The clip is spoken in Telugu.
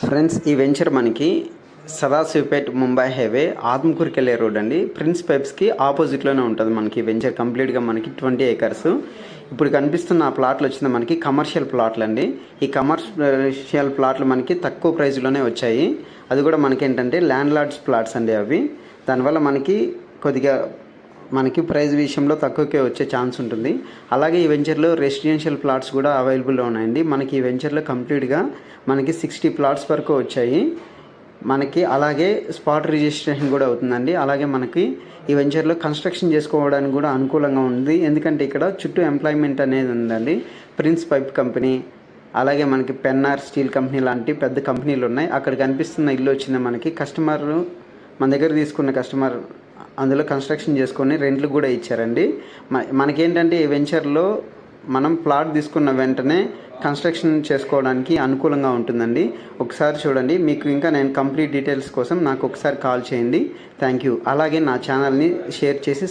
ఫ్రెండ్స్, ఈ వెంచర్ మనకి సదాశివపేట్ ముంబై హైవే ఆత్మకూరుకి వెళ్ళే రోడ్ అండి. ప్రిన్స్ పైప్స్కి ఆపోజిట్లోనే ఉంటుంది మనకి వెంచర్. కంప్లీట్గా మనకి 20 ఏకర్స్. ఇప్పుడు కనిపిస్తున్న ఆ ప్లాట్లు వచ్చింది మనకి కమర్షియల్ ప్లాట్లు అండి. ఈ కమర్షియల్ ప్లాట్లు మనకి తక్కువ ప్రైస్లోనే వచ్చాయి. అది కూడా మనకి ఏంటంటే ల్యాండ్ లార్డ్స్ ప్లాట్స్ అండి అవి. దానివల్ల మనకి కొద్దిగా ప్రైస్ విషయంలో తక్కువకే వచ్చే ఛాన్స్ ఉంటుంది. అలాగే ఈ వెంచర్లో రెసిడెన్షియల్ ప్లాట్స్ కూడా అవైలబుల్లో ఉన్నాయండి. మనకి ఈ వెంచర్లో కంప్లీట్గా మనకి 60 ప్లాట్స్ వరకు వచ్చాయి మనకి. అలాగే స్పాట్ రిజిస్ట్రేషన్ కూడా అవుతుందండి. అలాగే మనకి ఈ వెంచర్లో కన్స్ట్రక్షన్ చేసుకోవడానికి కూడా అనుకూలంగా ఉంది. ఎందుకంటే ఇక్కడ చుట్టూ ఎంప్లాయ్మెంట్ అనేది ఉందండి. ప్రిన్స్ పైప్ కంపెనీ, అలాగే మనకి పెన్నార్ స్టీల్ కంపెనీ లాంటి పెద్ద కంపెనీలు ఉన్నాయి. అక్కడ కనిపిస్తున్న ఇల్లు వచ్చింది మనకి. కస్టమర్ మన దగ్గర తీసుకున్న కస్టమర్ అందులో కన్స్ట్రక్షన్ చేసుకొని రెంట్లు కూడా ఇచ్చారండి. మనకేంటంటే ఈ వెంచర్లో మనం ప్లాట్ తీసుకున్న వెంటనే కన్స్ట్రక్షన్ చేసుకోవడానికి అనుకూలంగా ఉంటుందండి. ఒకసారి చూడండి. మీకు ఇంకా నేను కంప్లీట్ డీటెయిల్స్ కోసం నాకు ఒకసారి కాల్ చేయండి. Thank you. అలాగే నా ఛానల్ని షేర్ చేసి